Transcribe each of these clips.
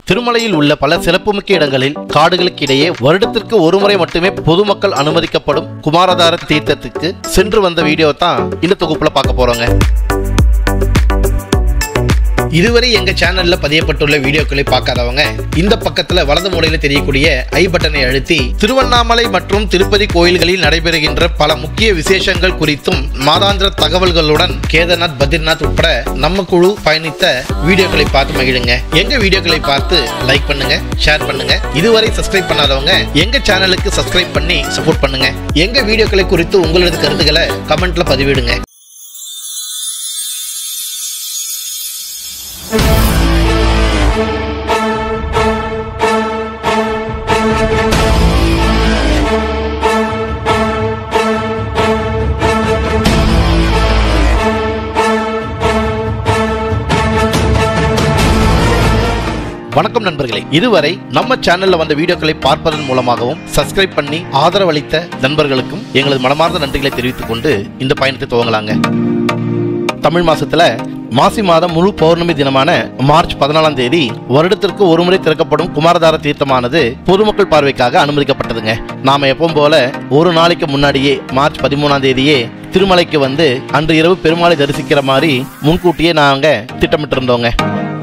திருமலையில் உள்ள பல சிறப்புமிக்க இடங்களில் காடுகளுக்கு இடையே வருடத்திற்கு ஒரு முறை மட்டுமே பொதுமக்கள் அனுமதிக்கப்படும் குமாரதார தீர்த்தத்துக்கு சென்று வந்த வீடியோ தான் இந்த தொகுப்புல பார்க்க போறோங்க. இதுவரை எங்க சேனல்ல பதியப்பட்டுள்ள வீடியோக்களை பார்க்காதவங்க இந்த பக்கத்துல வலது மூலையில தெரியக்கூடிய ஐ பட்டனை அழுத்தி திருவண்ணாமலை மற்றும் திருப்பதி கோயில்களில் நடைபெறுகின்ற பல முக்கிய விசேஷங்கள் குறித்தும் மாதாந்திர தகவல்களுடன் கேதார்நாத், பத்ரிநாத் உட்பட நம்ம குழு பயணித்த வீடியோக்களை பார்த்து மகிழுங்க. எங்க வீடியோக்களை பார்த்து லைக் பண்ணுங்க, ஷேர் பண்ணுங்க. இதுவரை சப்ஸ்கிரைப் பண்ணாதவங்க எங்க சேனலுக்கு சப்ஸ்கிரைப் பண்ணி சப்போர்ட் பண்ணுங்க. எங்க வீடியோக்களை குறித்து உங்களது கருத்துக்களை கமெண்ட்ல பதிவிடுங்க. வணக்கம் நண்பர்களே, இதுவரை நம்ம சேனல்ல வந்த வீடியோக்களை பார்ப்பதன் மூலமாகவும் சப்ஸ்கிரைப் பண்ணி ஆதரவளித்த நண்பர்களுக்கும் எங்களது மனமார்ந்த நன்றிகளை தெரிவித்துக் கொண்டு இந்த பயணத்தை துவங்கலாங்க. தமிழ் மாசத்துல மாசி மாதம் முழு பௌர்ணமி தினமான மார்ச் 14ஆம் தேதி வருடத்திற்கு ஒரு முறை திறக்கப்படும் குமாரதார தீர்த்தமானது பொதுமக்கள் பார்வைக்காக அனுமதிக்கப்பட்டதுங்க. நாம எப்பவும் போல ஒரு நாளைக்கு முன்னாடியே மார்ச் 13ஆம் தேதியே திருமலைக்கு வந்து அன்று இரவு பெருமாளை தரிசிக்கிற மாதிரி முன்கூட்டியே நாங்க திட்டமிட்டு இருந்தோங்க.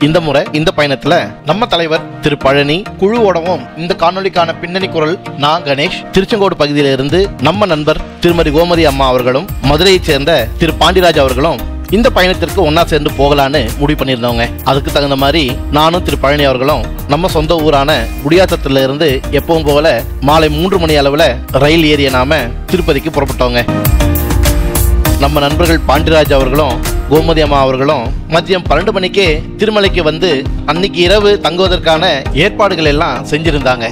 இந்த முறை இந்த பயணத்துல நம்ம தலைவர் திரு பழனி குழுவோடவும் இந்த காணொலிக்கான பின்னணி குரல் நான் கணேஷ், திருச்செங்கோடு பகுதியிலிருந்து நம்ம நண்பர் திருமதி கோமதி அம்மா அவர்களும், மதுரையைச் சேர்ந்த திரு பாண்டிராஜ் அவர்களும் இந்த பயணத்திற்கு ஒன்னா சேர்ந்து போகலான்னு முடிவு பண்ணியிருந்தவங்க. அதுக்கு தகுந்த மாதிரி நானும் திரு பழனி அவர்களும் நம்ம சொந்த ஊரான குடியாத்தத்துல இருந்து எப்பவும் போல மாலை 3 மணி அளவுல ரயில் ஏறிய நாம திருப்பதிக்கு புறப்பட்டோங்க. நம்ம நண்பர்கள் பாண்டிராஜ் அவர்களும் கோமதி அம்மா அவர்களும் மதியம் 12 மணிக்கே திருமலைக்கு வந்து அன்னைக்கு இரவு தங்குவதற்கான ஏற்பாடுகள் எல்லாம் செஞ்சிருந்தாங்க.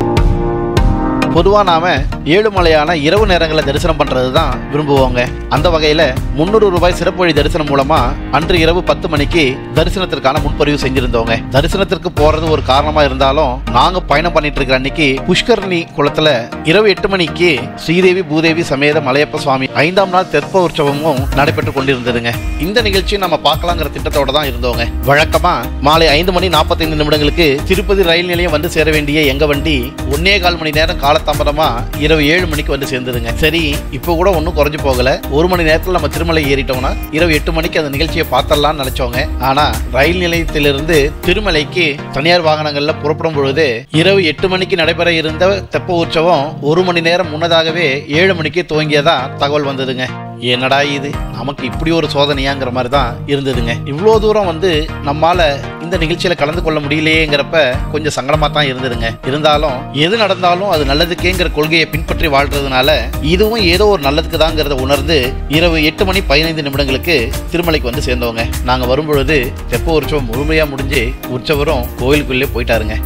பொதுவா நாம ஏழுமலையான இரவு நேரங்களில் தரிசனம் பண்றது தான் விரும்புவோங்க. அந்த வகையில 300 ரூபாய் சிறப்பு வழி தரிசனம் மூலமா அன்று இரவு 10 மணிக்கு தரிசனத்திற்கான முன்பதிவு செஞ்சிருந்தோங்க. தரிசனத்திற்கு போறது ஒரு காரணமா இருந்தாலும் நாங்க பயணம் பண்ணிட்டு இருக்கிற அன்னைக்கு புஷ்கரணி குளத்துல இரவு 8 மணிக்கு ஸ்ரீதேவி பூதேவி சமேத மலையப்ப சுவாமி 5ஆம் நாள் தெப்ப உற்சவமும் நடைபெற்று கொண்டிருந்ததுங்க. இந்த நிகழ்ச்சி நம்ம பார்க்கலாங்கிற திட்டத்தோட தான் இருந்தோங்க. வழக்கமா மாலை 5 மணி 45 நிமிடங்களுக்கு திருப்பதி ரயில் நிலையம் வந்து சேர வேண்டிய எங்க வண்டி 1.25 மணி நேரம் காலதாமதமா இரவு 7 மணிக்கு வந்து சேர்ந்ததுங்க. சரி, இப்போ கூட ஒன்றும் குறைஞ்சு போகல. 1 மணி நேரத்தில் நம்ம திருமலை ஏறிட்டோம்னா இரவு 8 மணிக்கு அந்த நிகழ்ச்சியை பார்த்தரலாம்னு நினைச்சோங்க. ஆனா ரயில் நிலையத்திலிருந்து திருமலைக்கு தனியார் வாகனங்கள்ல புறப்படும் பொழுது இரவு 8 மணிக்கு நடைபெற இருந்த தெப்ப உற்சவம் 1 மணி நேரம் முன்னதாகவே 7 மணிக்கு துவங்கியதா தகவல் வந்ததுங்க. என்னடா இது, நமக்கு இப்படி ஒரு சோதனையாங்கிற மாதிரி தான் இருந்ததுங்க. இவ்வளோ தூரம் வந்து நம்மால இந்த நிகழ்ச்சியில கலந்து கொள்ள முடியலையேங்கிறப்ப கொஞ்சம் சங்கடமா தான் இருந்ததுங்க. இருந்தாலும் எது நடந்தாலும் அது நல்லதுக்கேங்கிற கொள்கையை பின்பற்றி வாழ்றதுனால இதுவும் ஏதோ ஒரு நல்லதுக்கு தாங்கிறத உணர்ந்து இரவு 8 மணி 15 நிமிடங்களுக்கு திருமலைக்கு வந்து சேர்ந்தவங்க. நாங்க வரும்பொழுது தெப்ப உற்சவம் முழுமையா முடிஞ்சு உற்சவரும் கோயிலுக்குள்ளே போயிட்டாருங்க.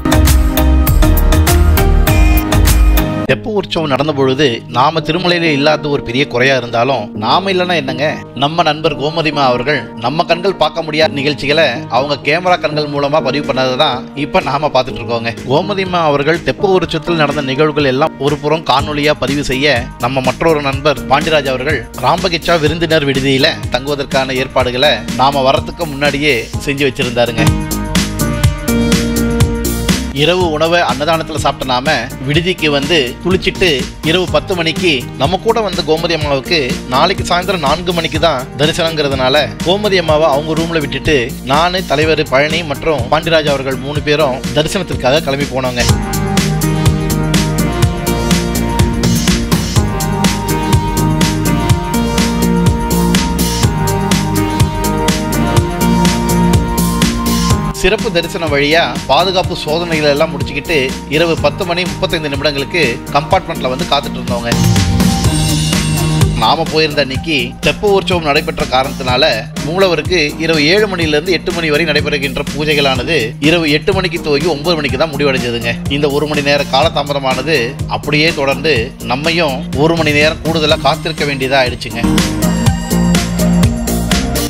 தெப்ப உற்சவம் நடந்த பொழுது நாம திருமலையில இல்லாத ஒரு பெரிய குறையா இருந்தாலும் நாம இல்லைன்னா என்னங்க, நம்ம நண்பர் கோமதிமா அவர்கள் நம்ம கண்கள் பார்க்க முடியாத நிகழ்ச்சிகளை அவங்க கேமரா கண்கள் மூலமா பதிவு பண்ணதான் இப்ப நாம பார்த்துட்டு இருக்கோங்க. கோமதிமா அவர்கள் தெப்ப உற்சவத்தில் நடந்த நிகழ்வுகள் எல்லாம் ஒரு புறம் காணொலியா பதிவு செய்ய, நம்ம மற்றொரு நண்பர் பாண்டிராஜ் அவர்கள் ராம்பகிச்சா விருந்தினர் விடுதியில தங்குவதற்கான ஏற்பாடுகளை நாம வர்றதுக்கு முன்னாடியே செஞ்சு வச்சிருந்தாருங்க. இரவு உணவை அன்னதானத்தில் சாப்பிட்ட நாம விடுதிக்கு வந்து குளிச்சுட்டு இரவு 10 மணிக்கு நம்ம கூட வந்து கோமதி அம்மாவுக்கு நாளைக்கு சாயந்தரம் 4 மணிக்கு தான் தரிசனங்கிறதுனால கோமதி அம்மாவை அவங்க ரூம்ல விட்டுட்டு நானு, தலைவர் பழனி மற்றும் பாண்டிராஜ் அவர்கள் 3 பேரும் தரிசனத்திற்காக கிளம்பி போனோங்க. சிறப்பு தரிசனம் வழியா பாதுகாப்பு சோதனைகள் எல்லாம் முடிச்சுக்கிட்டு இரவு 10 மணி 35 நிமிடங்களுக்கு கம்பார்ட்மெண்ட்ல வந்து காத்துட்டு இருந்தவங்க. நாம போயிருந்த அன்னைக்கு தெப்ப உற்சவம் நடைபெற்ற காரணத்தினால மூலவருக்கு இரவு 7 மணிலிருந்து 8 மணி வரை நடைபெறுகின்ற பூஜைகளானது இரவு 8 மணிக்கு துவங்கி 9 மணிக்கு தான் முடிவடைஞ்சதுங்க. இந்த 1 மணி நேர காலதாமதமானது அப்படியே தொடர்ந்து நம்மையும் 1 மணி நேரம் கூடுதலா காத்திருக்க வேண்டியதா ஆயிடுச்சுங்க.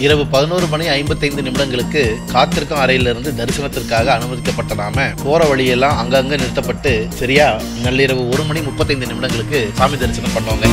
இரவு 11 மணி 55 நிமிடங்களுக்கு காத்திருக்கும் அறையிலிருந்து தரிசனத்திற்காக அனுமதிக்கப்பட்ட நாம போற வழியெல்லாம் அங்கங்க நிறுத்தப்பட்டு சரியா நள்ளிரவு 1 மணி 35 நிமிடங்களுக்கு சாமி தரிசனம் பண்ணோங்க.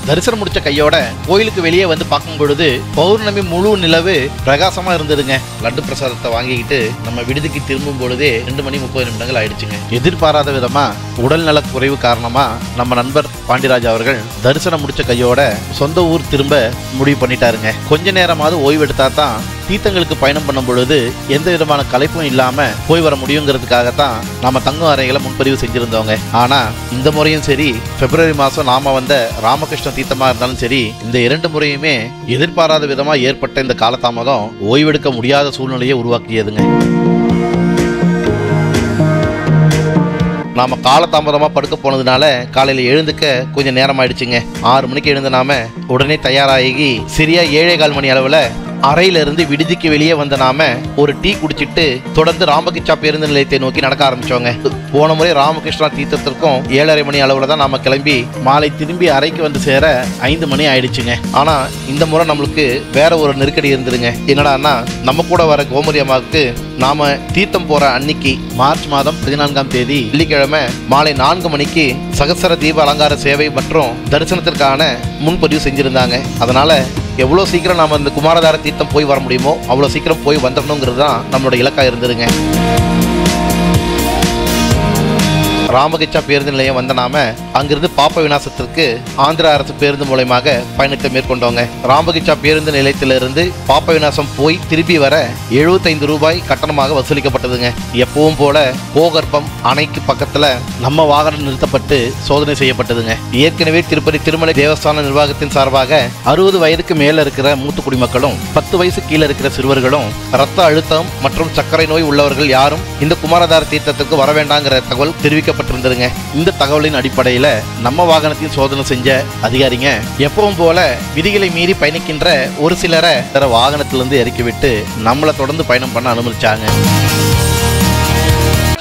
தரிசனம் முடிச்ச கையோட கோயிலுக்கு வெளியே வந்து பார்க்கும் பொழுது பௌர்ணமி முழு நிலவு பிரகாசமா இருந்ததுங்க. லட்டு பிரசாதத்தை வாங்கிக்கிட்டு நம்ம விடுதிக்கு திரும்பும் பொழுதே 2 மணி 30 நிமிடங்கள் ஆயிடுச்சுங்க. எதிர்பாராத விதமா உடல்நல குறைவு காரணமா நம்ம நண்பர் பாண்டிராஜ் அவர்கள் தரிசனம் முடிச்ச கையோட சொந்த ஊர் திரும்ப முடிவு பண்ணிட்டாருங்க. கொஞ்ச நேரமாவது ஓய்வு எடுத்தா தான் தீர்த்தங்களுக்கு பயணம் பண்ணும் பொழுது எந்த விதமான களைப்பும் இல்லாம போய் வர முடியுங்கிறதுக்காகத்தான் நாம தங்கும் அறைகளை முன்பதிவு செஞ்சிருந்தோங்க. ஆனா இந்த முறையும் சரி, பிப்ரவரி மாசம் நாம வந்த ராமகிருஷ்ண தீர்த்தமா இருந்தாலும் சரி, இந்த 2 முறையுமே எதிர்பாராத விதமா ஏற்பட்ட இந்த காலதாமதம் ஓய்வெடுக்க முடியாத சூழ்நிலையை உருவாக்கியதுங்க. நாம காலதாமதமா படுக்க போனதுனால காலையில எழுந்துக்க கொஞ்சம் நேரம் ஆயிடுச்சுங்க. 6 மணிக்கு எழுந்து நாம உடனே தயாராகி சரியா 7:15 மணி அளவுல அறையிலிருந்து விடுதிக்கு வெளியே வந்த நாம ஒரு டீ குடிச்சிட்டு தொடர்ந்து ராமகிருஷ்ணா பேருந்து நிலையத்தை நோக்கி நடக்க ஆரம்பிச்சோங்க. போன முறை ராமகிருஷ்ணா தீர்த்தத்திற்கும் 7:30 மணி அளவுல தான் நாம கிளம்பி மாலை திரும்பி அறைக்கு வந்து சேர 5 மணி ஆயிடுச்சுங்க. ஆனா இந்த முறை நம்மளுக்கு வேற ஒரு நெருக்கடி இருந்துருங்க. என்னடான்னா, நம்ம கூட வர கோமதி அம்மாவுக்கு நாம தீர்த்தம் போற அன்னைக்கு மார்ச் மாதம் 14ஆம் தேதி வெள்ளிக்கிழமை மாலை 4 மணிக்கு சகசர தீப அலங்கார சேவை மற்றும் தரிசனத்திற்கான முன்பதிவு செஞ்சிருந்தாங்க. அதனால எவ்வளோ சீக்கிரம் நாம இந்த குமாரதார தீர்த்தம் போய் வர முடியுமோ அவ்வளோ சீக்கிரம் போய் வந்துடணுங்கிறது தான் நம்மளோட இலக்கா இருந்துருங்க. ராமகிருஷ்ணா பேருந்து நிலையம் வந்த நாம அங்கிருந்து பாப்ப விநாசத்திற்கு ஆந்திர அரசு பேருந்து மூலமாக பயணத்தை மேற்கொண்டோங்க. ராமகிருஷ்ணா பேருந்து நிலையத்திலிருந்து பாப்ப விநாசம் போய் திருப்பி வர 75 ரூபாய் கட்டணமாக வசூலிக்கப்பட்டதுங்க. எப்பவும் போல கோகர்ப்பம் அணைக்கு பக்கத்துல நம்ம வாகனம் நிறுத்தப்பட்டு சோதனை செய்யப்பட்டதுங்க. ஏற்கனவே திருப்பதி திருமலை தேவஸ்தான நிர்வாகத்தின் சார்பாக 60 வயதுக்கு மேல இருக்கிற மூத்த குடிமக்களும் 10 வயசு கீழே இருக்கிற சிறுவர்களும் ரத்த அழுத்தம் மற்றும் சர்க்கரை நோய் உள்ளவர்கள் யாரும் இந்த குமாரதார தீர்த்தத்துக்கு வர வேண்டாங்கிற தகவல் தெரிவிக்கப்பட்டிருந்ததுங்க. இந்த தகவலின் அடிப்படையில் நம்ம வாகனத்தில் சோதனை செஞ்ச அதிகாரிங்க எப்பவும் போல விதிகளை மீறி பயணிக்கின்ற ஒரு சிலரை வாகனத்திலிருந்து இறக்கிவிட்டு நம்மளை தொடர்ந்து பயணம் பண்ண அனுமதிச்சாங்க.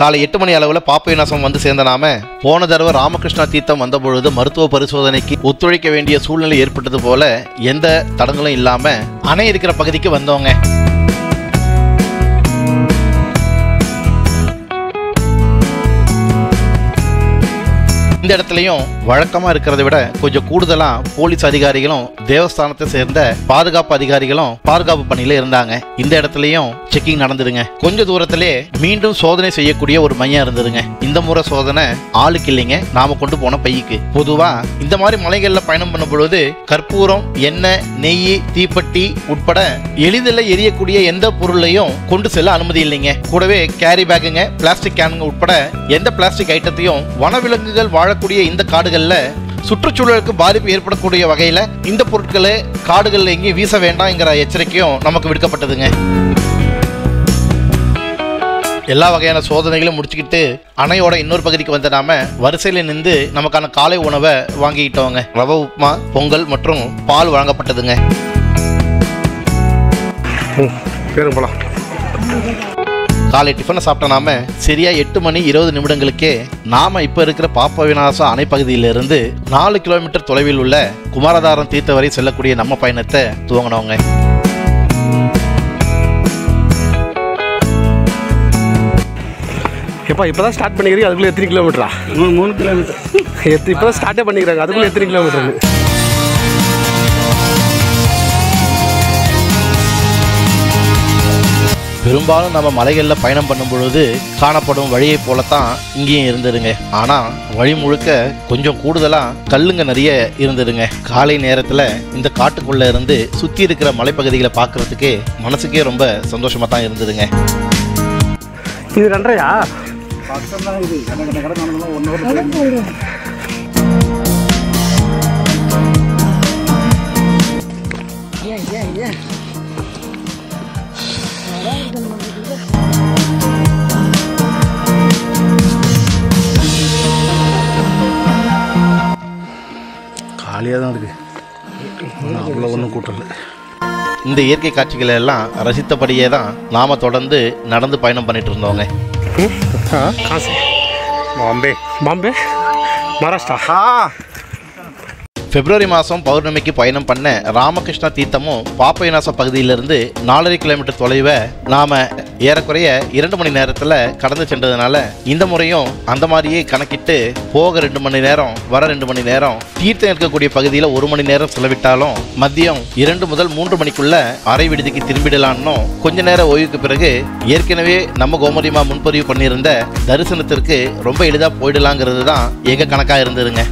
காலை 8 மணி அளவில் பாப்ப விநாசம் வந்து சேர்ந்த நாம போன தடவை ராமகிருஷ்ணா தீர்த்தம் வந்த பொழுது மருத்துவ பரிசோதனைக்கு ஒத்துழைக்க வேண்டிய சூழ்நிலை ஏற்பட்டது போல எந்த தடங்களும் இல்லாம அணை இருக்கிற பகுதிக்கு வந்தோங்க. இந்த இடத்துலையும் வழக்கமா இருக்கிறத விட கொஞ்சம் கூடுதலா போலீஸ் அதிகாரிகளும் தேவஸ்தானத்தை சேர்ந்த பாதுகாப்பு அதிகாரிகளும் பாதுகாப்பு பணியில இருந்தாங்க. இந்த இடத்துலயும் செக்கிங் நடந்துருங்க. கொஞ்ச தூரத்திலே மீண்டும் சோதனை செய்யக்கூடிய ஒரு மையம் இருந்ததுங்க. இந்த முறை சோதனை ஆளுக்கு இல்லைங்க, நாம கொண்டு போன பைக்கு. பொதுவா இந்த மாதிரி மலைகள்ல பயணம் பண்ணும் பொழுது கற்பூரம், எண்ணெய், நெய், தீப்பெட்டி உட்பட எளிதில் எரியக்கூடிய எந்த பொருளையும் கொண்டு செல்ல அனுமதி இல்லைங்க. கூடவே கேரி பேக்குங்க, பிளாஸ்டிக் கேனுங்க உட்பட எந்த பிளாஸ்டிக் ஐட்டத்தையும் வனவிலங்குகள் வாழக்கூடிய இந்த காடுகள்ல சுற்றுச்சூழலுக்கு பாதிப்பு ஏற்படக்கூடிய வகையில இந்த பொருட்களை காடுகள்ல எங்கேயும் வீச வேண்டாம்ங்கிற எச்சரிக்கையும் நமக்கு விடுக்கப்பட்டதுங்க. எல்லா வகையான சோதனைகளும் முடிச்சுக்கிட்டு அணையோட இன்னொரு பகுதிக்கு வந்த நாம வரிசையில நின்று நமக்கான காலை உணவை வாங்கிக்கிட்டோங்க. ரவை உப்புமா, பொங்கல் மற்றும் பால் வழங்கப்பட்டதுங்க. காலை டிஃபனை சாப்பிட்ட நாம சரியா 8 மணி 20 நிமிடங்களுக்கே நாம இப்ப இருக்கிற பாப்ப விநாசம் அணை பகுதியிலிருந்து 4 கிலோமீட்டர் தொலைவில் உள்ள குமாரதாரம் தீர்த்த வரை செல்லக்கூடிய நம்ம பயணத்தை துவங்கினோங்க. இப்பதான் ஸ்டார்ட் பண்ணிக்கிறீங்க, அதுக்குள்ள எத்தனை கிலோமீட்டரா? 3 கிலோமீட்டர். இப்பதான் ஸ்டார்டே பண்ணிக்கிறாங்க, அதுக்குள்ள எத்தனை கிலோமீட்டர்? பெரும்பாலும் நம்ம மலைகளில் பயணம் பண்ணும் பொழுது காணப்படும் வழியை போலத்தான் இங்கேயும் இருந்துருங்க. ஆனால் வழி முழுக்க கொஞ்சம் கூடுதலாக கல்லுங்க நிறைய இருந்துருங்க. காலை நேரத்தில் இந்த காட்டுக்குள்ளே இருந்து சுற்றி இருக்கிற மலைப்பகுதிகளை பார்க்குறதுக்கே மனசுக்கே ரொம்ப சந்தோஷமாக தான் இருந்துருங்க. இது 2:30யா? பக்கம் தான் இது. கடை 1 ஹவர். காலியாக தான் இருக்குது, அவ்வளோ ஒன்றும் கூட்டல. இந்த இயற்கை காட்சிகளை எல்லாம் ரசித்தபடியே தான் நாம தொடர்ந்து நடந்து பயணம் பண்ணிட்டு இருந்தோங்க. பாம்பே மகாராஷ்டிரா. பிப்ரவரி மாதம் பௌர்ணமிக்கு பயணம் பண்ண ராமகிருஷ்ணா தீர்த்தமும் பாப்ப விநாச பகுதியிலிருந்து 4.5 கிலோமீட்டர் தொலைவை நாம ஏறக்குறைய 2 மணி நேரத்தில் கடந்து சென்றதுனால இந்த முறையும் அந்த மாதிரியே கணக்கிட்டு போக 2 மணி நேரம் வர 2 மணி நேரம் தீர்த்தம் இருக்கக்கூடிய பகுதியில் 1 மணி நேரம் செலவிட்டாலும் மதியம் 2 முதல் 3 மணிக்குள்ள அறை விடுதிக்கு திரும்பிடலான்னு கொஞ்ச நேர ஓய்வுக்கு பிறகு ஏற்கனவே நம்ம கோமதிமா முன்பதிவு பண்ணியிருந்த தரிசனத்திற்கு ரொம்ப எளிதாக போயிடலாங்கிறது தான் எங்க கணக்கா இருந்ததுங்க.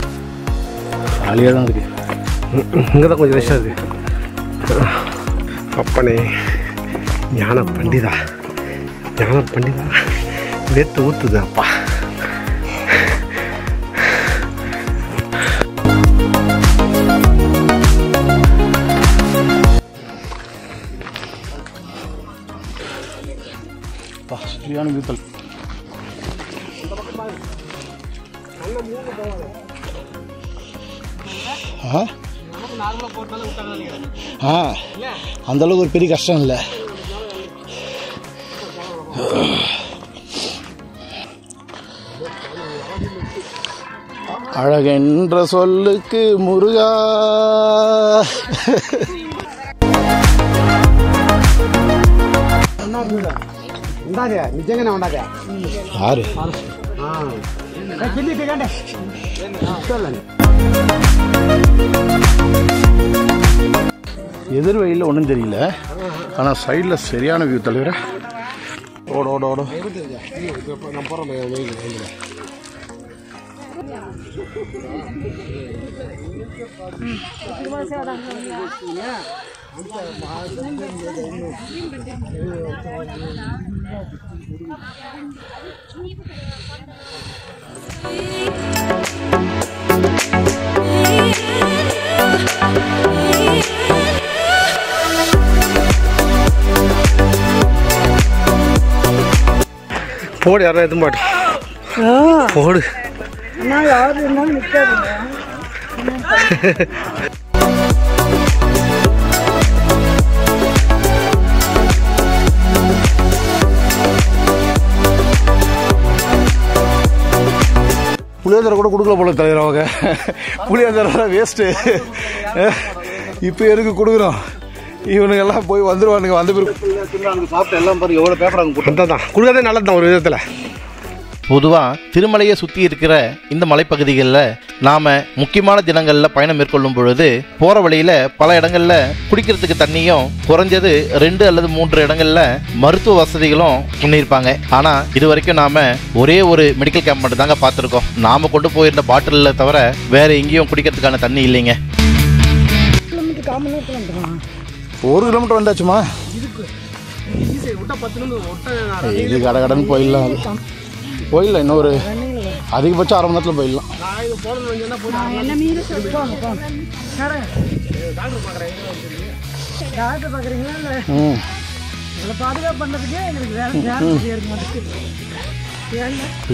காலியாக தான் இருக்கு. இங்கே தான் கொஞ்சம் ரஷ்ஷாக இருக்கு. அப்பனே ஞான பண்டிதா நேற்று ஊற்றுது அப்பா. சரியான வீத்தல். அந்த அளவுக்கு ஒரு பெரிய கஷ்டம் இல்லை. அழகென்ற சொல்லுக்கு முருகா. யாரு எதிர் வழியில் ஒன்றும் தெரியல, ஆனால் சைடில் சரியான வியூ தலைவர. ஓட போடு, யாரும் எதுவும் மாட்டோம். போடு. புளியோதரை கூட கொடுக்கல போல தலைவர் அவங்க. புளியோதரை வேஸ்ட்டு, இப்போ எதுக்கு கொடுக்குறோம்? இவனுங்கெல்லாம் போய் வந்துடுவானுங்க. வந்த பிறகு சாப்பிட்டு எல்லாம் பாருங்க எவ்வளோ பேப்பர் அங்கே கொடுத்தா தான் கொடுக்காதே நல்லது தான் ஒரு விதத்தில். பொதுவாக திருமலையை சுற்றி இருக்கிற இந்த மலைப்பகுதிகளில் நாம் முக்கியமான தினங்களில் பயணம் மேற்கொள்ளும் பொழுது போகிற வழியில் பல இடங்களில் குடிக்கிறதுக்கு தண்ணியும் குறைஞ்சது 2 அல்லது 3 இடங்களில் மருத்துவ வசதிகளும் பண்ணியிருப்பாங்க. ஆனால் இது வரைக்கும் நாம் ஒரே ஒரு மெடிக்கல் கேம்ப் மட்டும் தாங்க பார்த்துருக்கோம். நாம் கொண்டு போயிருந்த பாட்டிலில் தவிர வேறு எங்கேயும் குடிக்கிறதுக்கான தண்ணி இல்லைங்க. 1 கிலோமீட்டர் வந்தாச்சுமா. இது கடன் போயிடலாம், இன்னும் ஒரு அதிகபட்சம் 1/2 மணி நேரத்தில் போயிடலாம்.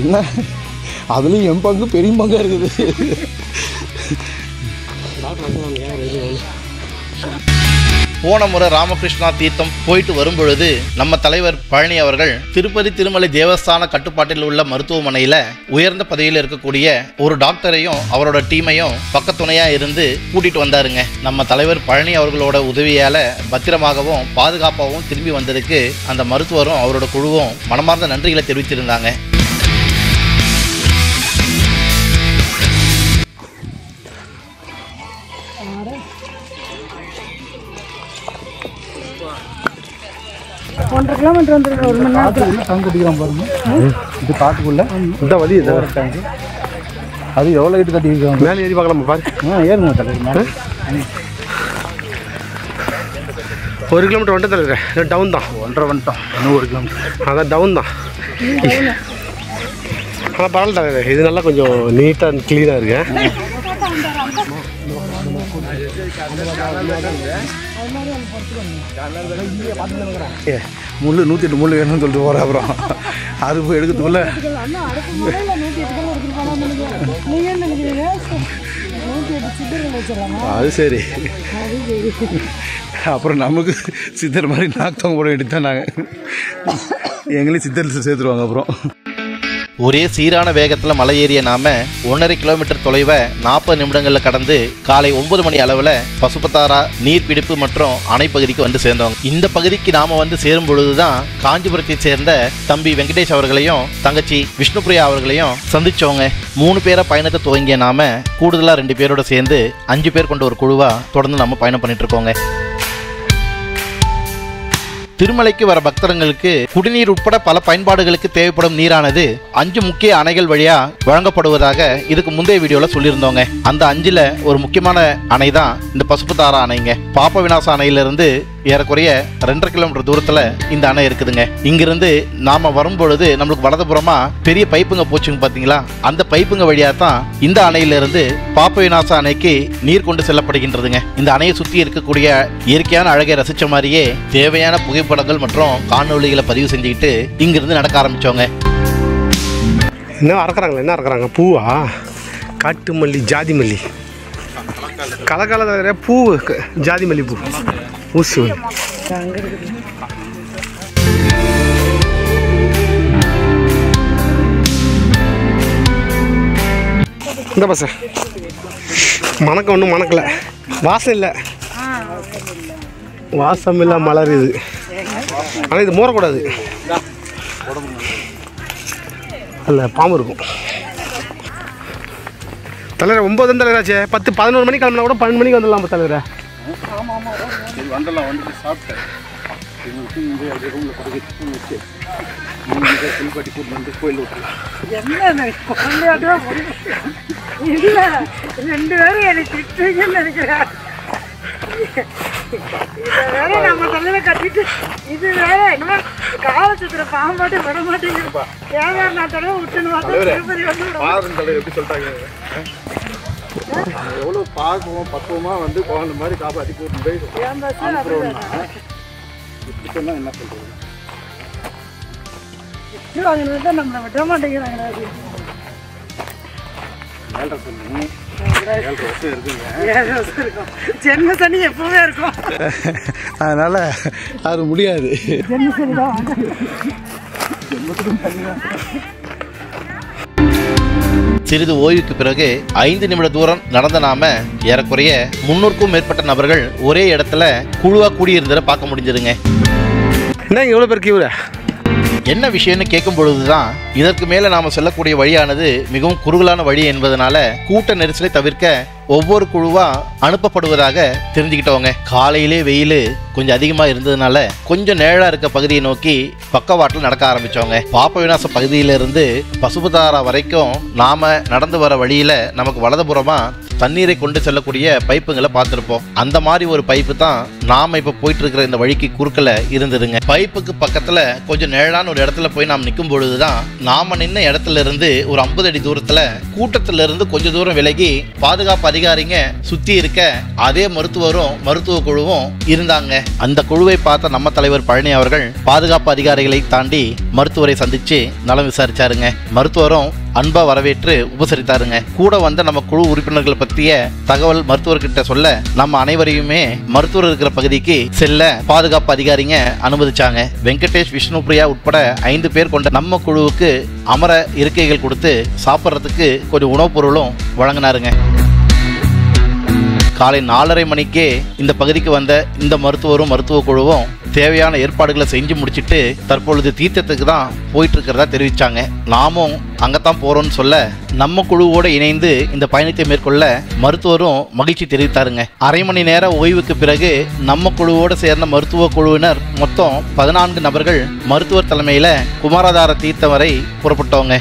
என்ன அதுலேயும் என் பங்கு பெரிய பங்காக இருக்குது. போன முறை ராமகிருஷ்ணா தீர்த்தம் போயிட்டு வரும்பொழுது நம்ம தலைவர் பழனி அவர்கள் திருப்பதி திருமலை தேவஸ்தான கட்டுப்பாட்டில் உள்ள மருத்துவமனையில் உயர்ந்த பதவியில் இருக்கக்கூடிய ஒரு டாக்டரையும் அவரோட டீமையும் பக்கத்துணையா இருந்து கூட்டிட்டு வந்தாருங்க. நம்ம தலைவர் பழனி அவர்களோட உதவியால பத்திரமாகவும் பாதுகாப்பாகவும் திரும்பி வந்ததுக்கு அந்த மருத்துவரும் அவரோட குழுவும் மனமார்ந்த நன்றிகளை தெரிவித்திருந்தாங்க. ஒன்றரை கிலோமீட்டர் வந்துருக்கு. 1 மணி நேரத்தில் டேங்க் கட்டிக்கிறோம் பாருங்க. இது காட்டுக்குள்ள இந்த வழி இது டேங்க். அது எவ்வளோ ஹைட்டு கட்டிக்கிறோம்? மேலே ஏறி பார்க்கலாமா பாரு. ஏறுங்க தலைவர் மேலே. 1 கிலோமீட்டர் வந்துட்டு தலைவர் டவுன் தான். 1.5 வந்துட்டோம். இன்னும் 1 கிலோமீட்டர். அதான் டவுன் தான். ஆனால் பரவாயில்ல தலைவர், இது நல்லா கொஞ்சம் நீட்டாக அண்ட் க்ளீனாக இருக்கு. முள் 108 முள் வேணும்னு சொல்லிட்டு போகிற அப்புறம் அது போய் எடுக்கிறதுக்குள்ள அது சரி. அப்புறம் நமக்கு சித்தர் மாதிரி நாக்கு தொங்க போட வேண்டியது தான். நாங்கள் எங்களையும் சித்தர் சேர்த்துருவாங்க. அப்புறம் ஒரே சீரான வேகத்தில் மலை ஏறிய நாம 1.5 கிலோமீட்டர் தொலைவை 40 நிமிடங்களில் கடந்து காலை 9 மணி அளவில் பசுபத்தாரா நீர்பிடிப்பு மற்றும் அணை பகுதிக்கு வந்து சேர்ந்தோம். இந்த பகுதிக்கு நாம வந்து சேரும் பொழுதுதான் காஞ்சிபுரத்தை சேர்ந்த தம்பி வெங்கடேஷ் அவர்களையும் தங்கச்சி விஷ்ணுபிரியா அவர்களையும் சந்திச்சோங்க. 3 பேரை பயணத்தை துவங்கிய நாம கூடுதலா 2 பேரோட சேர்ந்து 5 பேர் கொண்ட ஒரு குழுவா தொடர்ந்து நம்ம பயணம் பண்ணிட்டு இருக்கோங்க. திருமலைக்கு வர பக்தர்களுக்கு குடிநீர் உட்பட பல பயன்பாடுகளுக்கு தேவைப்படும் நீரானது 5 முக்கிய அணைகள் வழியா வழங்கப்படுவதாக இதுக்கு முந்தைய வீடியோல சொல்லியிருந்தோங்க. அந்த 5ல ஒரு முக்கியமான அணை தான் இந்த பசுபத்தாரா அணைங்க. பாப்ப விநாச அணையிலிருந்து ஏறக்குறைய 2.5 கிலோமீட்டர் தூரத்துல இந்த அணை இருக்குதுங்க. இங்கிருந்து நாம வரும்பொழுது நம்மளுக்கு வலதுபுறமா பெரிய பைப்புங்க போச்சுங்க பாத்தீங்களா, அந்த பைப்புங்க வழியா தான் இந்த அணையிலிருந்து பாப்ப விநாச அணைக்கு நீர் கொண்டு செல்லப்படுகின்றதுங்க. இந்த அணையை சுத்தி இருக்கக்கூடிய இயற்கையான அழகை ரசிச்ச மாதிரியே தேவையான புகைப்படங்கள் மற்றும் காணொளிகளை பதிவு செஞ்சுக்கிட்டு இங்கிருந்து நடக்க ஆரம்பிச்சோங்க. என்ன அறக்குறாங்களா? என்ன அறக்குறாங்க? பூவா? காட்டு மல்லி, ஜாதி மல்லி, கலக்கால பூ, ஜாதி மல்லி பூ, ஊசி. இந்த பஸ் மணக்க ஒன்றும் மணக்கல, வாசம் இல்லை, வாசம் இல்லை, மலர் இது. ஆனால் இது மூறக்கூடாது, அல்ல பாம்பு இருக்கும். தலைவரை 9 தலைவராச்சே, 10-11 மணிக்கு கிளம்பினா கூட 12 மணிக்கு வந்துடலாம் தலைவரை. வந்துடலாம், வந்துட்டு சாப்பிட்டேன். கோயில் விட்டுலாம். இல்ல 2 பேரும் எனக்கு திட்டுங்கன்னு நினைக்கிறேன். இதை வேற நம்ம தலையில கட்டிட்டு இது வேற என்ன கால சுத்துற பாம்பாட்டு விட மாட்டேங்குது. தேவையான நான் தடவை விட்டுன்னு எப்படி சொல்லிட்டாங்க, எவ்வளோ பார்க்குவோம் பக்குவமாக வந்து குழந்தை மாதிரி காப்பாற்றி கூட்டு போய் இப்படி சொன்னால் என்ன சொல்கிறது? வாங்கினது நம்மளை விட மாட்டேங்கிறாங்க. 7 வருஷம் இருக்குங்க. ஜென்ம சனி எப்பவுமே இருக்கும், அதனால அது முடியாது. ஜென்ம சனி தான். சிறிது ஓய்வுக்கு பிறகு 5 நிமிட தூரம் நடந்த நாம ஏறக்குறைய 300க்கும் மேற்பட்ட நபர்கள் ஒரே இடத்துல குழுவா கூடியிருந்ததை பார்க்க முடிஞ்சதுங்க. என்ன எவ்வளோ பேர் கியூரா? என்ன விஷயம்னு கேட்கும் பொழுதுதான் இதற்கு மேல நாம செல்லக்கூடிய வழியானது மிகவும் குறுகலான வழி என்பதனால கூட்ட நெரிசலை தவிர்க்க ஒவ்வொரு குழுவா அனுப்பப்படுவதாக தெரிஞ்சுக்கிட்டவங்க. காலையிலே வெயில் கொஞ்சம் அதிகமா இருந்ததுனால கொஞ்சம் நிழலா இருக்க பகுதியை நோக்கி பக்கவாட்டில் நடக்க ஆரம்பிச்சவங்க. பாப்ப விநாச பகுதியிலிருந்து பசுபதாரா வரைக்கும் நாம நடந்து வர வழியில நமக்கு வலதுபுறமா தண்ணீரை கொண்டு செல்லக்கூடிய பைப்புங்களை பார்த்துருப்போம். அந்த மாதிரி ஒரு பைப்பு தான் நாம இப்ப போயிட்டு இருக்கிற இந்த வழிக்கு குறுக்கல இருந்ததுங்க. பைப்புக்கு பக்கத்துல கொஞ்சம் நிழலான ஒரு இடத்துல போய் நாம் நிற்கும் பொழுதுதான் நாம நின்ன இடத்துல இருந்து ஒரு 50 அடி தூரத்துல கூட்டத்துல இருந்து கொஞ்சம் தூரம் விலகி பாதுகாப்பு அதிகாரிங்க சுத்தி இருக்க அதே மருத்துவரும் மருத்துவ குழுவும் இருந்தாங்க. அந்த குழுவை பார்த்த நம்ம தலைவர் பழனி அவர்கள் பாதுகாப்பு அதிகாரிகளை தாண்டி மருத்துவரை சந்திச்சு நலம் விசாரிச்சாருங்க. மருத்துவரும் அன்பா வரவேற்று உபசரித்தாருங்க. கூட வந்த நம்ம குழு உறுப்பினர்களை பற்றிய தகவல் மருத்துவர்கிட்ட சொல்ல நம்ம அனைவரையுமே மருத்துவர் இருக்கிற பகுதிக்கு செல்ல பாதுகாப்பு அதிகாரிங்க அனுமதிச்சாங்க. வெங்கடேஷ், விஷ்ணுபிரியா உட்பட 5 பேர் கொண்ட நம்ம குழுவுக்கு அமர இருக்கைகள் கொடுத்து சாப்பிட்றதுக்கு கொஞ்சம் உணவுப் பொருளும் வழங்கினாருங்க. காலை 4:30 மணிக்கே இந்த பகுதிக்கு வந்த இந்த மருத்துவரும் மருத்துவ குழுவும் தேவையான ஏற்பாடுகளை செஞ்சு முடிச்சுட்டு தற்பொழுது தீர்த்தத்துக்கு தான் போயிட்டு இருக்கிறதா தெரிவிச்சாங்க. நாமும் அங்கத்தான் போறோம்னு சொல்ல நம்ம குழுவோடு இணைந்து இந்த பயணத்தை மேற்கொள்ள மருத்துவரும் மகிழ்ச்சி தெரிவித்தாருங்க. அரை மணி நேர ஓய்வுக்கு பிறகு நம்ம குழுவோடு சேர்ந்த மருத்துவ குழுவினர் மொத்தம் 14 நபர்கள் மருத்துவர் தலைமையில குமாரதார தீர்த்தம் வரை புறப்பட்டவங்க.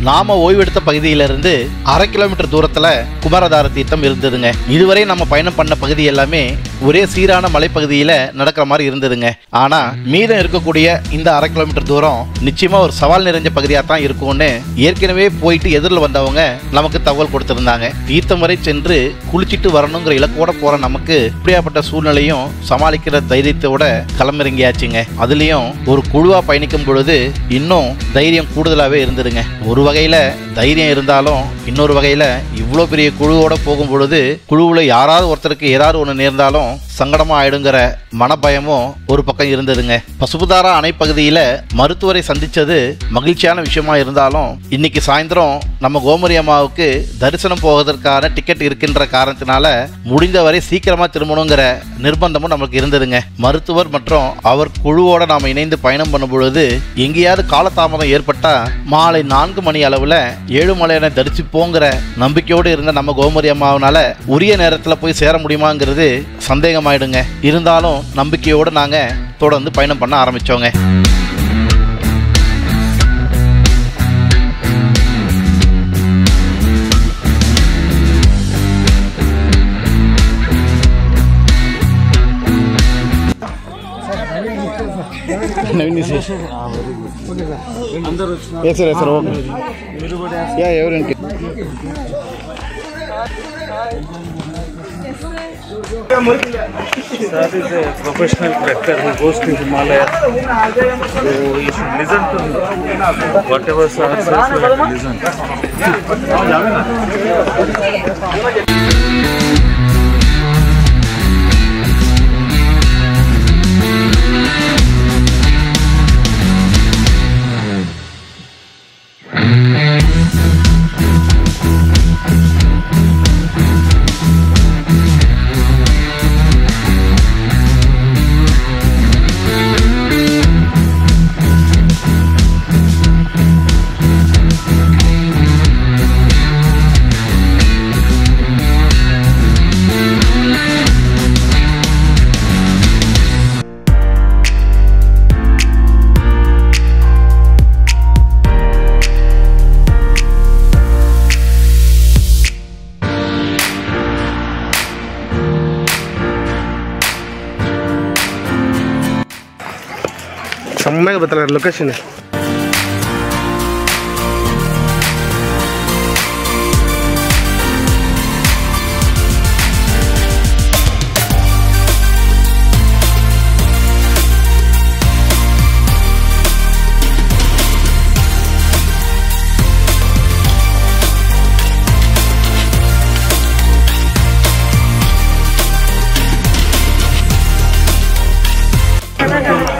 நாம ஓய்வெடுத்த பகுதியிலிருந்து 1/2 கிலோமீட்டர் தூரத்துல குமாரதார தீர்த்தம் இருந்ததுங்க. இதுவரை நம்ம பயணம் பண்ண பகுதி எல்லாமே ஒரே சீரான மலைப்பகுதியில நடக்கிற மாதிரி இருந்ததுங்க. ஆனா மீதம் இருக்கக்கூடிய இந்த 1/2 கிலோமீட்டர் தூரம் நிச்சயமா ஒரு சவால் நிறைஞ்ச பகுதியா தான் இருக்கும்னு ஏற்கனவே போயிட்டு எதிரில் வந்தவங்க நமக்கு தகவல் கொடுத்திருந்தாங்க. தீர்த்தம் வரை சென்று குளிச்சிட்டு வரணுங்கிற இலக்கோட போற நமக்கு இப்படியாப்பட்ட சூழ்நிலையும் சமாளிக்கிற தைரியத்தோட களமிறங்கியாச்சுங்க. அதுலயும் ஒரு குழுவா பயணிக்கும் பொழுது இன்னும் தைரியம் கூடுதலாவே இருந்ததுங்க. ஒரு வகையில தைரியம் இருந்தாலும் இன்னொரு வகையில இவ்வளோ பெரிய குழுவோட போகும் பொழுது குழுவில் யாராவது ஒருத்தருக்கு ஏதாவது ஒன்று நேர்ந்தாலும் அப்புறம் சங்கடமா ஆயிடுங்கிற மனபயமும் ஒரு பக்கம் இருந்ததுங்க. பசுபுதாரா அணை பகுதியில மருத்துவரை சந்திச்சது மகிழ்ச்சியான விஷயமா இருந்தாலும் இன்னைக்கு சாயந்தரம் நம்ம கோமரி அம்மாவுக்கு தரிசனம் போவதற்கான டிக்கெட் இருக்கின்ற காரணத்தினால முடிந்தவரை சீக்கிரமா திரும்பணுங்கிற நிர்பந்தமும் நமக்கு இருந்ததுங்க. மருத்துவர் மற்றும் அவர் குழுவோட நாம இணைந்து பயணம் பண்ணும் பொழுது எங்கேயாவது காலதாமதம் ஏற்பட்டா மாலை 4 மணி அளவுல ஏழுமலையானை தரிசிப்போங்கிற நம்பிக்கையோடு இருந்த நம்ம கோமரி அம்மாவனால உரிய நேரத்தில் போய் சேர முடியுமாங்கிறது சந்தேகமாயிடுங்க. இருந்தாலும் நம்பிக்கையோடு நாங்க தொடர்ந்து பயணம் பண்ண ஆரம்பிச்சோங்க. Naveen sir yes sir okay yeah ఎవరికి Sir is a professional tractor who goes to Himalaya. So you should listen to him. Whatever sir says, you have to listen. செம்மையாக பத்தல லொக்கேஷனு.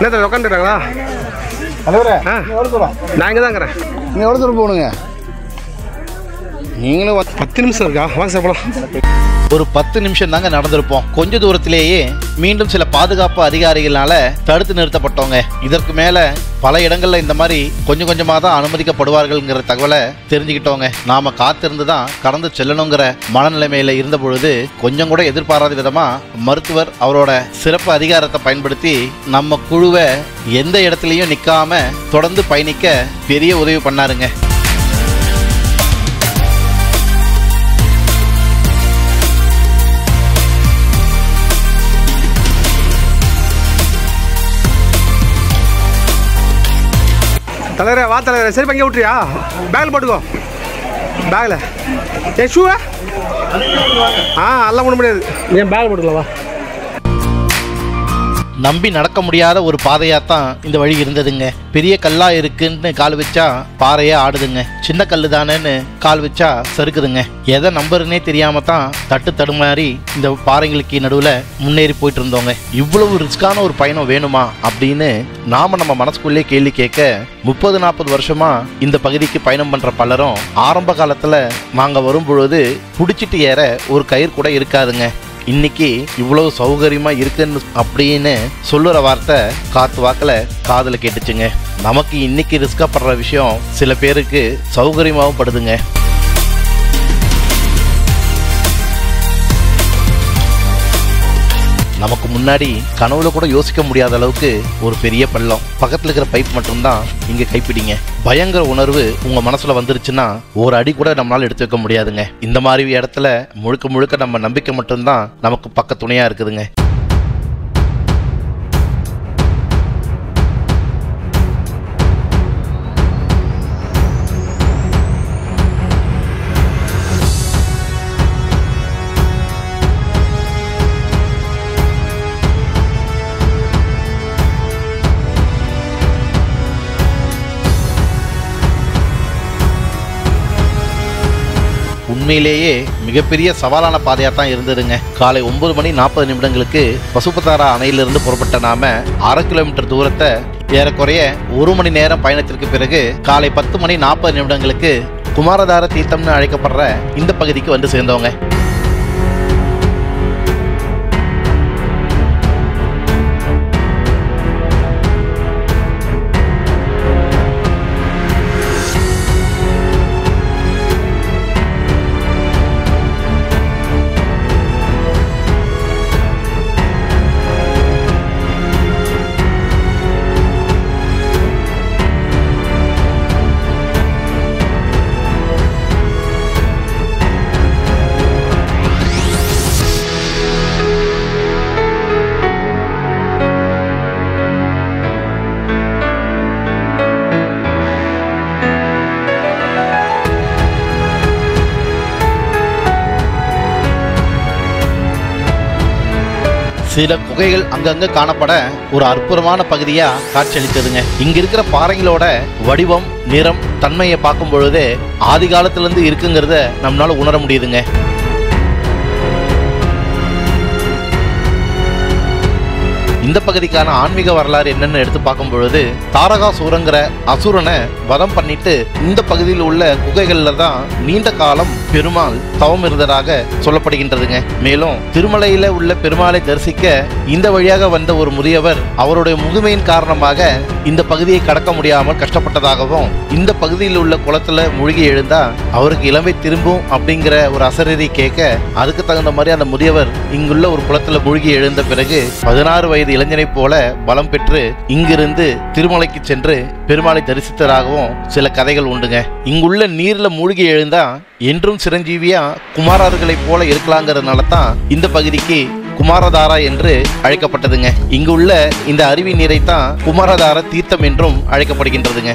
என்ன உட்காந்துருக்காங்களா? தலைவரே நான் இங்கே தான் இருக்கிறேன். நீங்கள் எவ்வளோ தூரம் போகணுங்க? நீங்களும் 10 நிமிஷம் இருக்கா? வாங்க சார் போகலாம். ஒரு 10 நிமிஷம் தாங்க நடந்திருப்போம். கொஞ்ச தூரத்திலேயே மீண்டும் சில பாதுகாப்பு அதிகாரிகளால தடுத்து நிறுத்தப்பட்டோங்க. இதற்கு மேல பல இடங்கள்ல இந்த மாதிரி கொஞ்சம் கொஞ்சமா தான் அனுமதிக்கப்படுவார்கள்ங்கிற தகவலை தெரிஞ்சுக்கிட்டோங்க. நாம காத்திருந்து தான் கடந்து செல்லணுங்கிற மனநிலைமையில இருந்த பொழுது கொஞ்சம் கூட எதிர்பாராத விதமா மருத்துவர் அவரோட சிறப்பு அதிகாரத்தை பயன்படுத்தி நம்ம குழுவை எந்த இடத்துலயும் நிக்காம தொடர்ந்து பயணிக்க பெரிய உதவி பண்ணாருங்க. தலைவரே வா தலைவரே. சரி பங்கே விட்டுறியா? பேக்கில் போட்டுக்கோ. பேக்கில் ஏன் ஷூவா? எல்லாம் பண்ண முடியாது. ஏன் பேக்கில் போட்டுக்கலவா? நம்பி நடக்க முடியாத ஒரு பாதையாத்தான் இந்த வழி இருந்ததுங்க. பெரிய கல்லா இருக்குன்னு கால் வச்சா பாறையே ஆடுதுங்க. சின்ன கல்லு தானேன்னு கால் வச்சா சறுக்குதுங்க. எதை நம்பருன்னே தெரியாம தான் தட்டு தடுமாறி இந்த பாறைங்களுக்கு நடுவில் முன்னேறி போயிட்டு இருந்தோங்க. இவ்வளவு ரிஸ்கான ஒரு பயணம் வேணுமா அப்படின்னு நாம நம்ம மனசுக்குள்ளே கேள்வி கேட்க 30-40 வருஷமா இந்த பகுதிக்கு பயணம் பண்ற பலரும் ஆரம்ப காலத்துல நாங்க வரும் பொழுது புடிச்சிட்டு ஏற ஒரு கயிறு கூட இருக்காதுங்க. இன்னைக்கு இவ்வளவு சௌகரியமா இருக்குன்னு அப்படின்னு சொல்லுற வார்த்தை காத்து வாக்கில் காதுல கேட்டுச்சுங்க. நமக்கு இன்னைக்கு ரிஸ்கா படுற விஷயம் சில பேருக்கு சௌகரியமாகவும் படுதுங்க. நமக்கு முன்னாடி கனவுல கூட யோசிக்க முடியாத அளவுக்கு ஒரு பெரிய பள்ளம். பக்கத்துல இருக்கிற பைப் மட்டும்தான் இங்க கைப்பிடிங்க. பயங்கர உணர்வு உங்க மனசுல வந்துருச்சுன்னா ஒரு அடி கூட நம்மளால எடுத்து வைக்க முடியாதுங்க. இந்த மாதிரி இடத்துல முழுக்க முழுக்க நம்ம நம்பிக்கை மட்டும்தான் நமக்கு பக்க துணையா இருக்குதுங்க. உண்மையிலேயே மிகப்பெரிய சவாலான பாதையாக தான் இருந்ததுங்க. காலை 9:40 பசுபதாரா அணையிலிருந்து புறப்பட்ட நாம 1/2 கிலோமீட்டர் தூரத்தை ஏறக்குறைய 1 மணி நேரம் பயணத்திற்கு பிறகு காலை 10:40 குமாரதார தீர்த்தம்னு அழைக்கப்படுற இந்த பகுதிக்கு வந்து சேர்ந்தவங்க. சில குகைகள் அங்கங்க காணப்பட ஒரு அற்புதமான பகுதியா காட்சியளித்ததுங்க. இங்க இருக்கிற பாறைகளோட வடிவம், நிறம், தன்மையை பார்க்கும் பொழுது ஆதி காலத்துல இருந்து இருக்குங்கிறத நம்மளால உணர முடியுதுங்க. இந்த பகுதிக்கான ஆன்மீக வரலாறு என்னன்னு எடுத்து பார்க்கும் பொழுது தாரகாசூரங்கிற அசுரனை வதம் பண்ணிட்டு இந்த பகுதியில் உள்ள குகைகள்ல தான் நீண்ட காலம் பெருமாள் தவம் இருந்ததாக சொல்லப்படுகின்றதுங்க. மேலும் திருமலையில உள்ள பெருமாளை தரிசிக்க இந்த வழியாக வந்த ஒரு முதியவர் அவருடைய முதுமையின் காரணமாக இந்த பகுதியை கடக்க முடியாமல் கஷ்டப்பட்டதாகவும், இந்த பகுதியில் உள்ள குளத்துல மூழ்கி எழுந்தா அவருக்கு இளமை திரும்பும் அப்படிங்கிற ஒரு அசரீரி கேட்க அதுக்கு தகுந்த மாதிரி அந்த முதியவர் இங்குள்ள ஒரு குளத்துல மூழ்கி எழுந்த பிறகு 16 வயது இளைஞனை போல பலம் பெற்று இங்கிருந்து திருமலைக்கு சென்று பெருமாளை தரிசித்ததாகவும் சில கதைகள் உண்டுங்க. இங்குள்ள நீர்ல மூழ்கி எழுந்தா என்றும் சிரஞ்சீவியா குமாரர்களைப் போல இருக்கலாங்கிறதுனால தான் இந்த பகுதிக்கு குமாரதாரா என்று அழைக்கப்பட்டதுங்க. இங்கு உள்ள இந்த அருவி நீரை தான் குமாரதார தீர்த்தம் என்றும் அழைக்கப்படுகின்றதுங்க.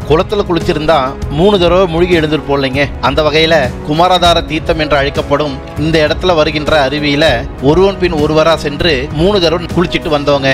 குளத்துல குளிச்சிருந்தா 3 தடவை மூழ்கி எழுந்திருப்போம் இல்லைங்க. அந்த வகையில குமாரதார தீர்த்தம் என்று அழைக்கப்படும் இந்த இடத்துல வருகின்ற அருவியில ஒருவன் பின் ஒருவரா சென்று 3 தடவை குளிச்சிட்டு வந்தோங்க.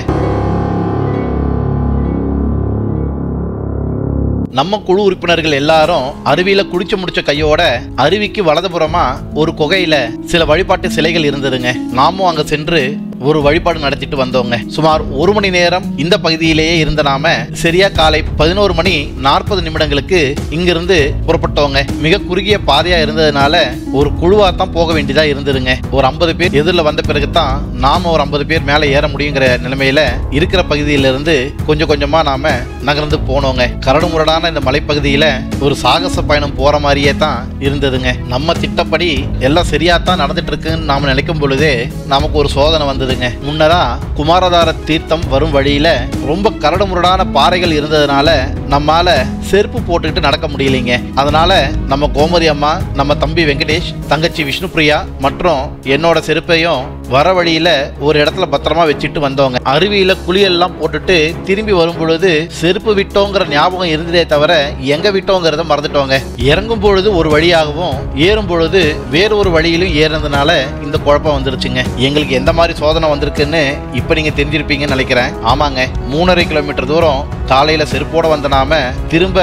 நம்ம குழு உறுப்பினர்கள் எல்லாரும் அருவியில குளிச்சு முடிச்ச கையோட அருவிக்கு வலதுபுறமா ஒரு குகையில சில வழிபாட்டு சிலைகள் இருந்ததுங்க. நாமும் அங்க சென்று ஒரு வழிபாடு நடத்திட்டு வந்தோங்க. சுமார் 1 மணி நேரம் இந்த பகுதியிலேயே இருந்த நாம சரியா காலை 11:40 இங்கிருந்து புறப்பட்டோங்க. மிக குறுகிய பாதையா இருந்ததுனால ஒரு குழுவா தான் போக வேண்டியதா இருந்ததுங்க. ஒரு 50 பேர் எதிரில் வந்த பிறகுதான் நாம ஒரு 50 பேர் மேல ஏற முடியுங்கிற நிலைமையில இருக்கிற பகுதியிலிருந்து கொஞ்சம் கொஞ்சமா நாம நகர்ந்து போனோங்க. கரடு முரடான இந்த மலைப்பகுதியில ஒரு சாகச பயணம் போற மாதிரியே தான் இருந்ததுங்க. நம்ம திட்டப்படி எல்லாம் சரியா தான் நடந்துட்டு இருக்குன்னு நாம நினைக்கும் பொழுதே நமக்கு ஒரு சோதனை வந்தது. முன்னதா குமாரதார தீர்த்தம் வரும் வழியில ரொம்ப கரடு முரடான பாறைகள் இருந்ததுனால நம்மால செருப்பு போட்டுக்கிட்டு நடக்க முடியலைங்க. அதனால நம்ம கோமதி அம்மா, நம்ம தம்பி வெங்கடேஷ், தங்கச்சி விஷ்ணுபிரியா மற்றும் என்னோட செருப்பையும் வர வழியில ஒரு இடத்துல பத்திரமா வச்சுட்டு வந்தோங்க. அருவியில குளியெல்லாம் போட்டுட்டு திரும்பி வரும் பொழுது செருப்பு விட்டோங்கிற ஞாபகம் இருந்ததே தவிர எங்க விட்டோங்கிறத மறந்துட்டோங்க. இறங்கும் பொழுது ஒரு வழியாகவும் ஏறும் பொழுது வேறு ஒரு வழியிலும் ஏறினதுனால இந்த குழப்பம் வந்துருச்சுங்க. எங்களுக்கு எந்த மாதிரி சோதனை வந்திருக்குன்னு இப்ப நீங்க தெரிஞ்சிருப்பீங்கன்னு நினைக்கிறேன். ஆமாங்க, 3.5 கிலோமீட்டர் தூரம் காலையில செருப்போட வந்த நாம திரும்ப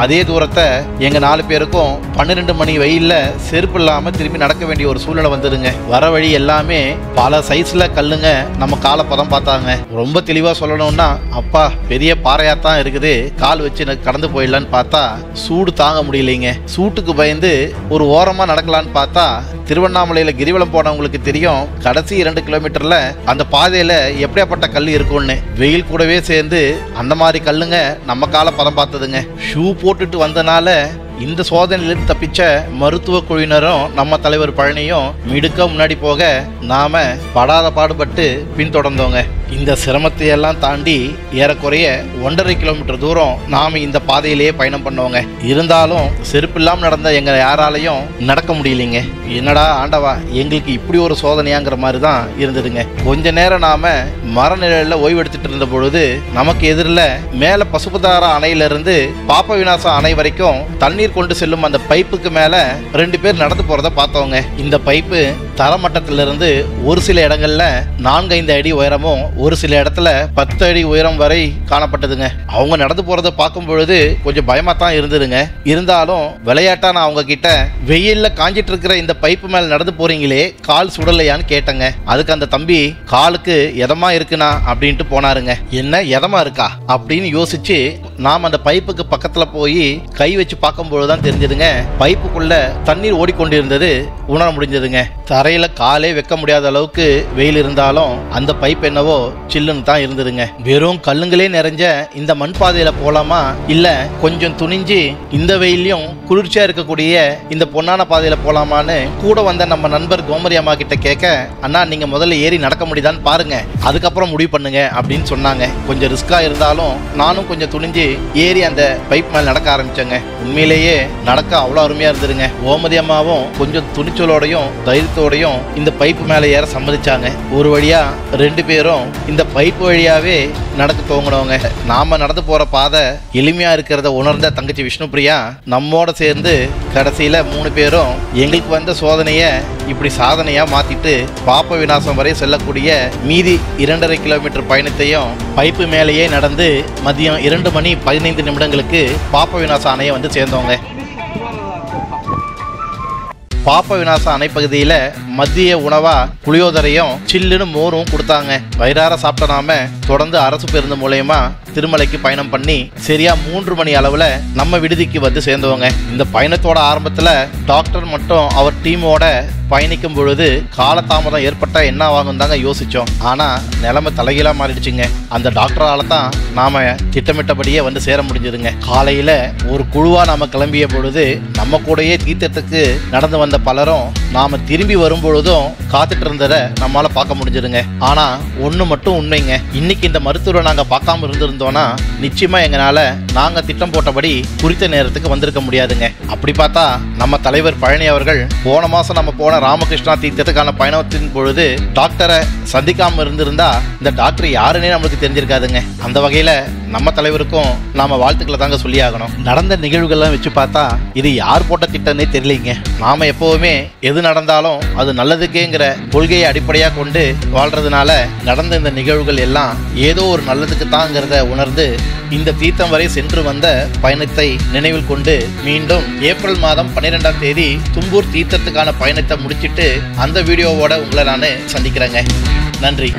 அதே தூரத்தை எங்க 4 பேருக்கும் 12 மணி வெயில்ல செருப்பு இல்லாம திரும்பி நடக்க வேண்டிய ஒரு சூழ்நிலை வந்ததுங்க. வர வழி எல்லாமே பல சைஸ்ல கல்லுங்க. நம்ம காலை பதம் பார்த்தாங்க. ரொம்ப தெளிவா சொல்லணும்னா அப்பா பெரிய பாறையாத்தான் இருக்குது, கால் வச்சு கடந்து போயிடலான்னு பார்த்தா சூடு தாங்க முடியலைங்க. சூட்டுக்கு பயந்து ஒரு ஓரமா நடக்கலான்னு பார்த்தா திருவண்ணாமலையில கிரிவலம் போனவங்களுக்கு தெரியும் கடைசி 2 கிலோமீட்டர்ல அந்த பாதையில எப்படியாப்பட்ட கல் இருக்கும்னு. வெயில் கூடவே சேர்ந்து அந்த மாதிரி கல்லுங்க நம்ம காலை பதம் பார்த்ததுங்க. ஷூ போட்டுட்டு வந்தனால இந்த சோதனையிலிருந்து தப்பிச்ச மருத்துவ குழுவினரும் நம்ம தலைவர் பழனியும் மிடுக்க முன்னாடி போக நாம படாத பாடுபட்டு பின்தொடர்ந்தோங்க. இந்த சிரமத்தை எல்லாம் தாண்டி ஏறக்குறைய 1.5 கிலோமீட்டர் தூரம் நாம இந்த பாதையிலேயே பயணம் பண்ணோங்க. இருந்தாலும் செருப்பு இல்லாம நடந்த எங்க யாராலையும் நடக்க முடியலைங்க. என்னடா ஆண்டவா, எங்களுக்கு இப்படி ஒரு சோதனையாங்கிற மாதிரி தான் இருந்ததுங்க. கொஞ்ச நேரம் நாம மரநிழல்ல ஓய்வு எடுத்துட்டு இருந்த பொழுது நமக்கு எதிரில் மேல பசுபதார அணையில இருந்து பாப்ப விநாசம் அணை வரைக்கும் தண்ணீர் கொண்டு செல்லும் அந்த பைப்புக்கு மேல 2 பேர் நடந்து போறத பார்த்தோங்க. இந்த பைப்பு தரமட்டத்திலிருந்து ஒரு சில இடங்கள்ல 4-5 அடி உயரமும் ஒரு சில இடத்துல 10 அடி உயரம் வரை காணப்பட்டதுங்க. அவங்க நடந்து போறத பார்க்கும் பொழுது கொஞ்சம் பயமா தான் இருந்ததுங்க. இருந்தாலும் விளையாட்டா நான் அவங்க கிட்ட வெயில்ல காஞ்சிட்டு இருக்கிற இந்த பைப்பு மேல நடந்து போறீங்களே கால் சுடலையான்னு கேட்டங்க. அதுக்கு அந்த தம்பி காலுக்கு எதமா இருக்குண்ணா அப்படின்ட்டு போனாருங்க. என்ன எதமா இருக்கா அப்படின்னு யோசிச்சு நாம் அந்த பைப்புக்கு பக்கத்துல போய் கை வச்சு பார்க்கும்போதுதான் தெரிஞ்சதுங்க பைப்புக்குள்ள தண்ணீர் ஓடிக்கொண்டிருந்தது உணர முடிஞ்சதுங்க. தரையில காலே வைக்க முடியாத அளவுக்கு வெயில் இருந்தாலும் அந்த பைப் என்னவோ சில்லுன்னு தான் இருந்ததுங்க. வெறும் கல்லுங்களே நிறைஞ்ச இந்த மண் பாதையில போலாமா இல்ல கொஞ்சம் துணிஞ்சு இந்த வெயிலையும் குளிர்ச்சியா இருக்கக்கூடிய இந்த பொன்னான பாதையில போலாமான்னு கூட வந்த நம்ம நண்பர் கோமதி அம்மா கிட்ட கேட்க, அண்ணா நீங்க முதல்ல ஏறி நடக்க முடியுதான்னு பாருங்க, அதுக்கப்புறம் முடிவு பண்ணுங்க அப்படின்னு சொன்னாங்க. கொஞ்சம் ரிஸ்கா இருந்தாலும் நானும் கொஞ்சம் துணிஞ்சு ஏறி அந்த பைப் மேல நடக்க ஆரம்பிச்சேங்க. உண்மையிலேயே நடக்க அவ்வளோ அருமையா இருந்ததுங்க. கோமதி அம்மாவும் கொஞ்சம் துணிச்சலோடையும் தைரியத்தோடையும் இந்த பைப்பு மேல ஏற சம்மதிச்சாங்க. ஒரு வழியா 2 பேரும் இந்த பைப்பு வழியாவே நடக்க துவங்கினவங்க. நாம நடந்து போற பாதை எளிமையா இருக்கிறத உணர்ந்த தங்கச்சி விஷ்ணுபிரியா நம்மோட சேர்ந்து கடைசியில 3 பேரும் எங்களுக்கு வந்த சோதனைய இப்படி சாதனையா மாத்திட்டு பாப்ப விநாசம் வரை செல்லக்கூடிய மீதி 2.5 கிலோமீட்டர் பயணத்தையும் பைப்பு மேலேயே நடந்து மதியம் 2:15 பாப்ப விநாச அணையை வந்து சேர்ந்தோங்க. பாப்ப விநாச அணை பகுதியில மத்திய உணவா புளியோதரையும் சில்லுன்னு மோரும் கொடுத்தாங்க. வயிறார சாப்பிட்ட நாம தொடர்ந்து அரசு பேருந்து மூலயமா திருமலைக்கு பயணம் பண்ணி சரியா 3 மணி அளவுல நம்ம விடுதிக்கு வந்து சேர்ந்தவங்க. இந்த பயணத்தோட ஆரம்பத்துல டாக்டர் மட்டும் அவர் டீமோட பயணிக்கும் பொழுது காலதாமதம் ஏற்பட்ட என்ன ஆகும் தாங்க யோசிச்சோம். ஆனா நிலைமை தலைகீழா மாறிடுச்சுங்க. அந்த டாக்டரால தான் நாம திட்டமிட்டபடியே வந்து சேர முடிஞ்சதுங்க. காலையில ஒரு குழுவா நாம கிளம்பிய பொழுது நம்ம கூடயே தீர்த்தத்துக்கு நடந்து வந்த பலரும் நாம திரும்பி வரும் பொழுதும் காத்துட்டு இருந்ததை நம்மளால பார்க்க முடிஞ்சதுங்க. ஆனா ஒண்ணு மட்டும் உண்மைங்க, இன்னைக்கு இந்த மருத்துவரை நாங்க பார்க்காம இருந்திருந்தோம்னா நிச்சயமா எங்களால நாங்க திட்டம் போட்டபடி குறித்த நேரத்துக்கு வந்திருக்க முடியாதுங்க. அப்படி பார்த்தா நம்ம தலைவர் பழனி அவர்கள் போன மாசம் நம்ம போன ராமகிருஷ்ணா தீர்த்தத்துக்கான பயணத்தின் பொழுது டாக்டரை சந்திக்காம இருந்திருந்தா இந்த டாக்டர் யாருன்னே நம்மளுக்கு தெரிஞ்சிருக்காதுங்க. அந்த வகையில நம்ம தலைவருக்கும் நாம வாழ்த்துக்களை தாங்க சொல்லி ஆகணும். நடந்த நிகழ்வுகள்லாம் வச்சு பார்த்தா இது யார் போட்ட திட்டம்னே தெரியலைங்க. நாம எப்பவுமே எது நடந்தாலும் அது நல்லதுக்கேங்கிற கொள்கையை அடிப்படையாக கொண்டு வாழ்றதுனால நடந்த இந்த நிகழ்வுகள் எல்லாம் ஏதோ ஒரு நல்லதுக்கு தாங்கிறத உணர்ந்து இந்த தீர்த்தம் வரை சென்று வந்த பயணத்தை நினைவில் கொண்டு மீண்டும் ஏப்ரல் மாதம் 12ஆம் தேதி தும்பூர் தீர்த்தத்துக்கான பயணத்தை முடிச்சிட்டு அந்த வீடியோவோட உங்களை நான் சந்திக்கிறேங்க. நன்றி.